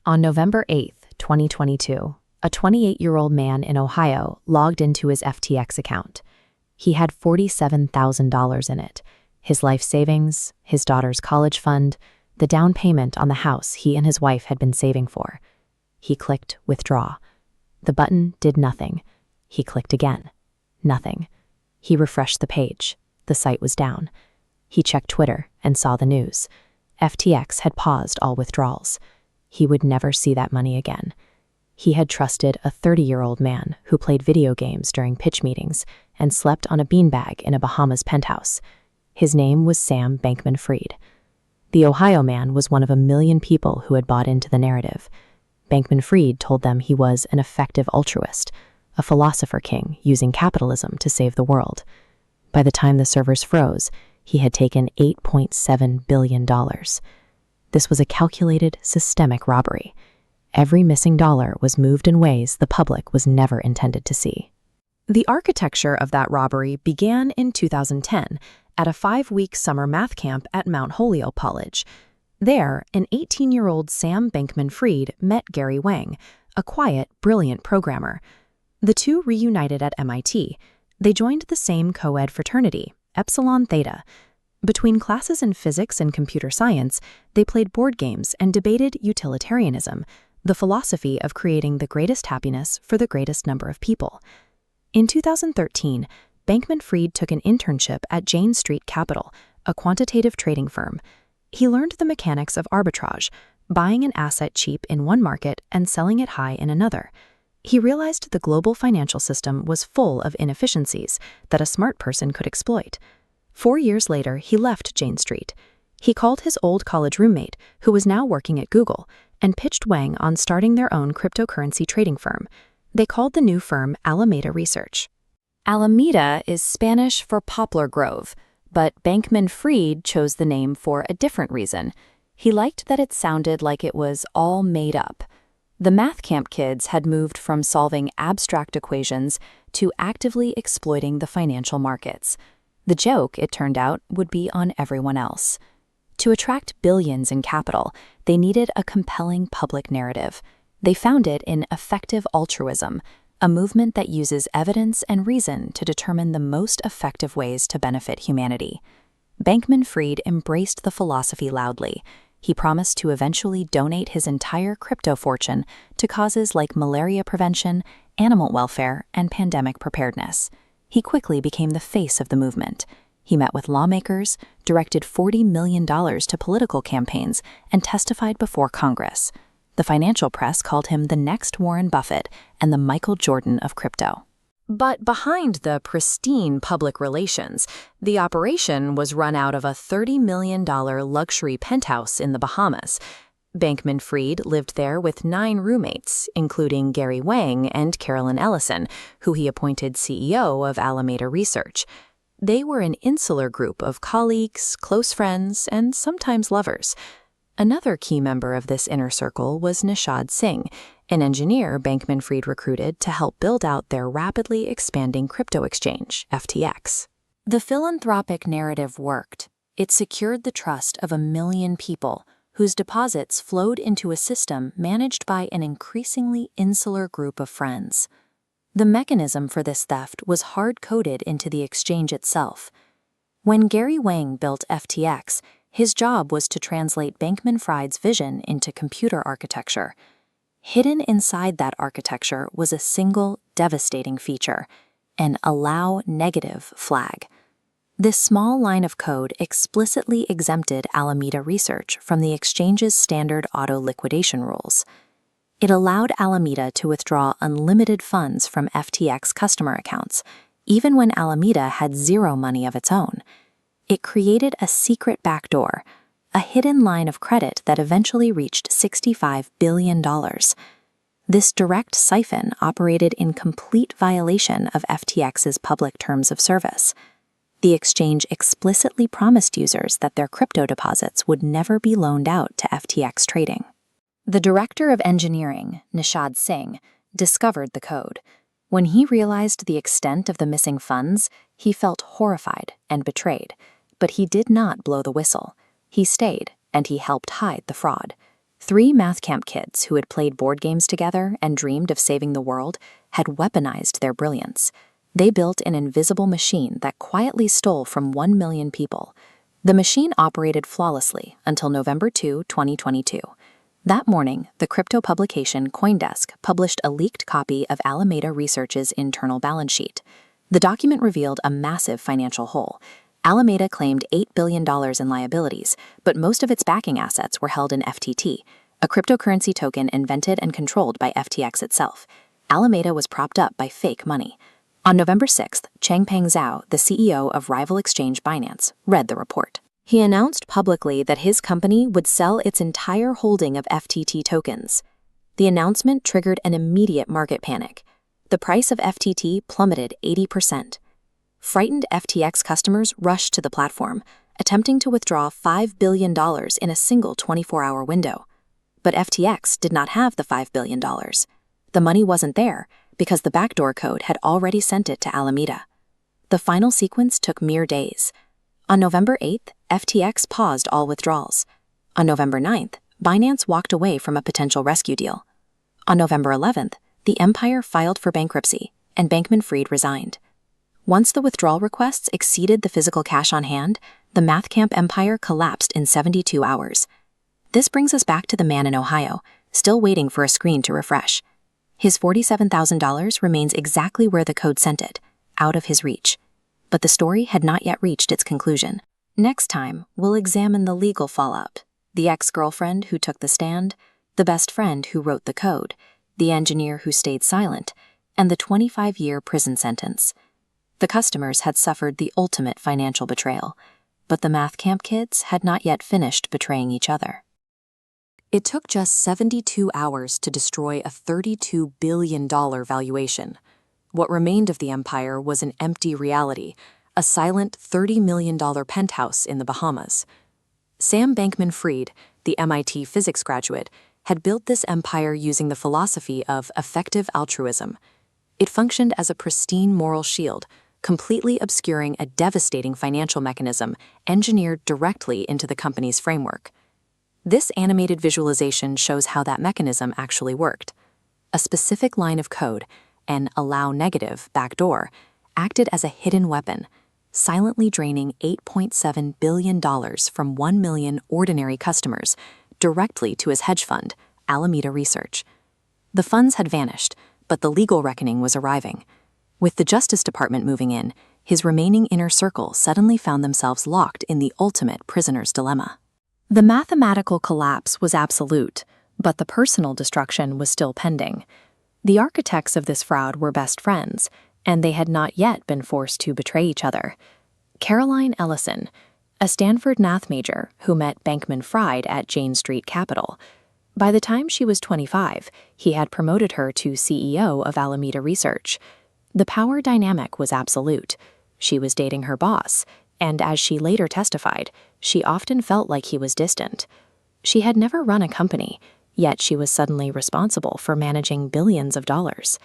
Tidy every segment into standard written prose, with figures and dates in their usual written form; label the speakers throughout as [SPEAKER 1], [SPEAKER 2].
[SPEAKER 1] On November 8, 2022, a 28-year-old man in Ohio logged into his FTX account. He had $47,000 in it, his life savings, his daughter's college fund, the down payment on the house he and his wife had been saving for. He clicked withdraw. The button did nothing. He clicked again. Nothing. He refreshed the page. The site was down. He checked Twitter and saw the news. FTX had paused all withdrawals. He would never see that money again. He had trusted a 30-year-old man who played video games during pitch meetings and slept on a beanbag in a Bahamas penthouse. His name was Sam Bankman-Fried. The Ohio man was one of a million people who had bought into the narrative. Bankman-Fried told them he was an effective altruist, a philosopher-king using capitalism to save the world. By the time the servers froze, he had taken $8.7 billion. This was a calculated, systemic robbery. Every missing dollar was moved in ways the public was never intended to see. The architecture of that robbery began in 2010 at a 5-week summer math camp at Mount Holyoke College. There, an 18-year-old Sam Bankman-Fried met Gary Wang, a quiet, brilliant programmer. The two reunited at MIT. They joined the same co-ed fraternity, Epsilon Theta. Between classes in physics and computer science, they played board games and debated utilitarianism, the philosophy of creating the greatest happiness for the greatest number of people. In 2013, Bankman-Fried took an internship at Jane Street Capital, a quantitative trading firm. He learned the mechanics of arbitrage, buying an asset cheap in one market and selling it high in another. He realized the global financial system was full of inefficiencies that a smart person could exploit. 4 years later, he left Jane Street. He called his old college roommate, who was now working at Google, and pitched Wang on starting their own cryptocurrency trading firm. They called the new firm Alameda Research. Alameda is Spanish for poplar grove, but Bankman-Fried chose the name for a different reason. He liked that it sounded like it was all made up. The math camp kids had moved from solving abstract equations to actively exploiting the financial markets. The joke, it turned out, would be on everyone else. To attract billions in capital, they needed a compelling public narrative. They found it in effective altruism, a movement that uses evidence and reason to determine the most effective ways to benefit humanity. Bankman-Fried embraced the philosophy loudly. He promised to eventually donate his entire crypto fortune to causes like malaria prevention, animal welfare, and pandemic preparedness. He quickly became the face of the movement. He met with lawmakers, directed $40 million to political campaigns, and testified before Congress. The financial press called him the next Warren Buffett and the Michael Jordan of crypto. But behind the pristine public relations, the operation was run out of a $30 million luxury penthouse in the Bahamas. Bankman-Fried lived there with 9 roommates, including Gary Wang and Caroline Ellison, who he appointed CEO of Alameda Research. They were an insular group of colleagues, close friends, and sometimes lovers. Another key member of this inner circle was Nishad Singh, an engineer Bankman-Fried recruited to help build out their rapidly expanding crypto exchange, FTX. The philanthropic narrative worked. It secured the trust of 1 million people, whose deposits flowed into a system managed by an increasingly insular group of friends. The mechanism for this theft was hard-coded into the exchange itself. When Gary Wang built FTX, his job was to translate Bankman-Fried's vision into computer architecture. Hidden inside that architecture was a single, devastating feature, an allow negative flag. This small line of code explicitly exempted Alameda Research from the exchange's standard auto-liquidation rules. It allowed Alameda to withdraw unlimited funds from FTX customer accounts, even when Alameda had zero money of its own. It created a secret backdoor, a hidden line of credit that eventually reached $65 billion. This direct siphon operated in complete violation of FTX's public terms of service. The exchange explicitly promised users that their crypto deposits would never be loaned out to FTX trading. The director of engineering, Nishad Singh, discovered the code. When he realized the extent of the missing funds, he felt horrified and betrayed. But he did not blow the whistle. He stayed, and he helped hide the fraud. 3 math camp kids who had played board games together and dreamed of saving the world had weaponized their brilliance. They built an invisible machine that quietly stole from 1 million people. The machine operated flawlessly until November 2, 2022. That morning, the crypto publication CoinDesk published a leaked copy of Alameda Research's internal balance sheet. The document revealed a massive financial hole. Alameda claimed $8 billion in liabilities, but most of its backing assets were held in FTT, a cryptocurrency token invented and controlled by FTX itself. Alameda was propped up by fake money. On November 6th, Changpeng Zhao, the CEO of rival exchange Binance, read the report. He announced publicly that his company would sell its entire holding of FTT tokens. The announcement triggered an immediate market panic. The price of FTT plummeted 80%. Frightened FTX customers rushed to the platform, attempting to withdraw $5 billion in a single 24-hour window. But FTX did not have the $5 billion. The money wasn't there because the backdoor code had already sent it to Alameda. The final sequence took mere days. On November 8th, FTX paused all withdrawals. On November 9th, Binance walked away from a potential rescue deal. On November 11th, the empire filed for bankruptcy, and Bankman-Fried resigned. Once the withdrawal requests exceeded the physical cash on hand, the math camp empire collapsed in 72 hours. This brings us back to the man in Ohio, still waiting for a screen to refresh. His $47,000 remains exactly where the code sent it, out of his reach. But the story had not yet reached its conclusion. Next time, we'll examine the legal fallout, the ex-girlfriend who took the stand, the best friend who wrote the code, the engineer who stayed silent, and the 25-year prison sentence. The customers had suffered the ultimate financial betrayal, but the math camp kids had not yet finished betraying each other. It took just 72 hours to destroy a $32 billion valuation. What remained of the empire was an empty reality, a silent $30 million penthouse in the Bahamas. Sam Bankman-Fried, the MIT physics graduate, had built this empire using the philosophy of effective altruism. It functioned as a pristine moral shield, completely obscuring a devastating financial mechanism engineered directly into the company's framework. This animated visualization shows how that mechanism actually worked. A specific line of code, an allow negative backdoor, acted as a hidden weapon, silently draining $8.7 billion from 1 million ordinary customers directly to his hedge fund, Alameda Research. The funds had vanished, but the legal reckoning was arriving. With the Justice Department moving in, his remaining inner circle suddenly found themselves locked in the ultimate prisoner's dilemma. The mathematical collapse was absolute, but the personal destruction was still pending. The architects of this fraud were best friends, and they had not yet been forced to betray each other. Caroline Ellison, a Stanford math major who met Bankman-Fried at Jane Street Capital. By the time she was 25, he had promoted her to CEO of Alameda Research. The power dynamic was absolute. She was dating her boss, and as she later testified, she often felt like he was distant. She had never run a company, yet she was suddenly responsible for managing billions of dollars.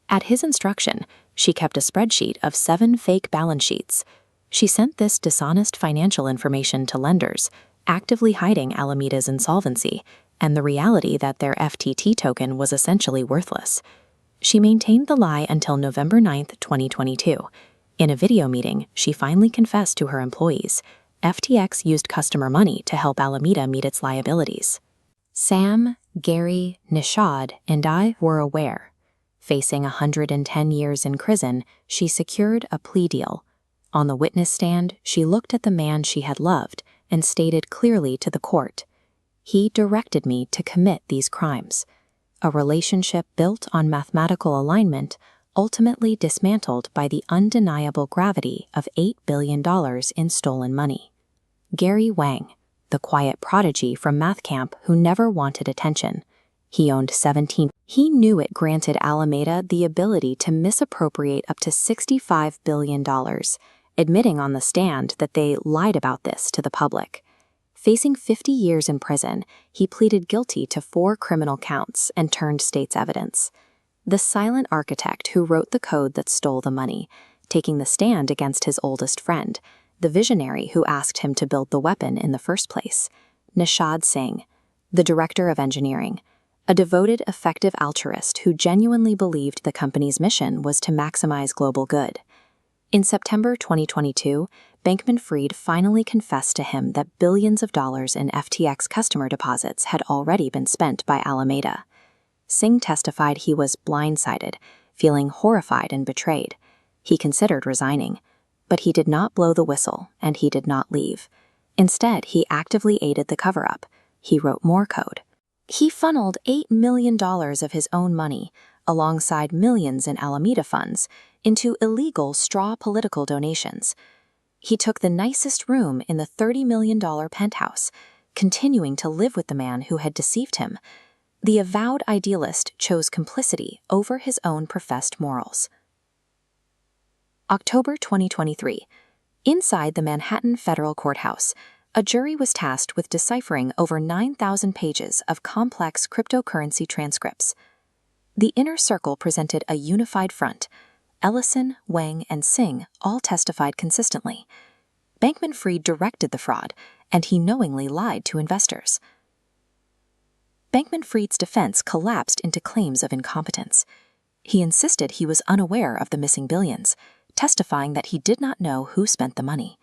[SPEAKER 1] At his instruction, she kept a spreadsheet of 7 fake balance sheets. She sent this dishonest financial information to lenders, actively hiding Alameda's insolvency and the reality that their FTT token was essentially worthless. She maintained the lie until November 9, 2022. In a video meeting, she finally confessed to her employees. FTX used customer money to help Alameda meet its liabilities. Sam, Gary, Nishad, and I were aware. Facing 110 years in prison, she secured a plea deal. On the witness stand, she looked at the man she had loved and stated clearly to the court, "He directed me to commit these crimes." A relationship built on mathematical alignment, ultimately dismantled by the undeniable gravity of $8 billion in stolen money. Gary Wang, the quiet prodigy from math camp who never wanted attention. He owned 17. He knew it granted Alameda the ability to misappropriate up to $65 billion, admitting on the stand that they lied about this to the public. Facing 50 years in prison, he pleaded guilty to 4 criminal counts and turned state's evidence. The silent architect who wrote the code that stole the money, taking the stand against his oldest friend, the visionary who asked him to build the weapon in the first place, Nishad Singh, the director of engineering, a devoted, effective altruist who genuinely believed the company's mission was to maximize global good. In September 2022, Bankman-Fried finally confessed to him that billions of dollars in FTX customer deposits had already been spent by Alameda. Singh testified he was blindsided, feeling horrified and betrayed. He considered resigning, but he did not blow the whistle and he did not leave. Instead, he actively aided the cover-up. He wrote more code. He funneled $8 million of his own money, alongside millions in Alameda funds, into illegal straw political donations. He took the nicest room in the $30 million penthouse, continuing to live with the man who had deceived him. The avowed idealist chose complicity over his own professed morals. October 2023. Inside the Manhattan Federal Courthouse, a jury was tasked with deciphering over 9,000 pages of complex cryptocurrency transcripts. The inner circle presented a unified front. Ellison, Wang, and Singh all testified consistently. Bankman-Fried directed the fraud, and he knowingly lied to investors. Bankman-Fried's defense collapsed into claims of incompetence. He insisted he was unaware of the missing billions, testifying that he did not know who spent the money.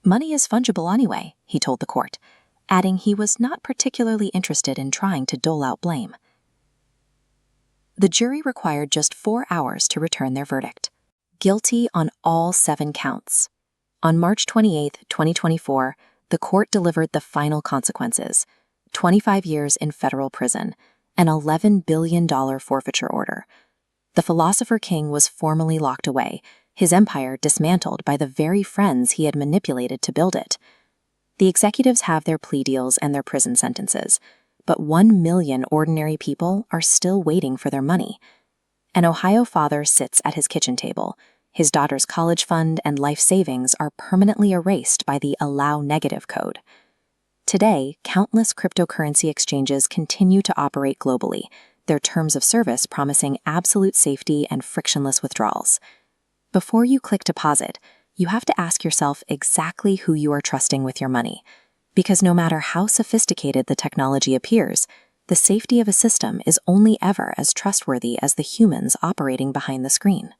[SPEAKER 1] Money is fungible anyway, he told the court, adding he was not particularly interested in trying to dole out blame. The jury required just 4 hours to return their verdict. Guilty on all 7 counts. On March 28, 2024, the court delivered the final consequences: 25 years in federal prison, an $11 billion forfeiture order. The philosopher-king was formally locked away, his empire dismantled by the very friends he had manipulated to build it. The executives have their plea deals and their prison sentences, but 1 million ordinary people are still waiting for their money. An Ohio father sits at his kitchen table. His daughter's college fund and life savings are permanently erased by the Allow Negative code. Today, countless cryptocurrency exchanges continue to operate globally, their terms of service promising absolute safety and frictionless withdrawals. Before you click deposit, you have to ask yourself exactly who you are trusting with your money, because no matter how sophisticated the technology appears, the safety of a system is only ever as trustworthy as the humans operating behind the screen.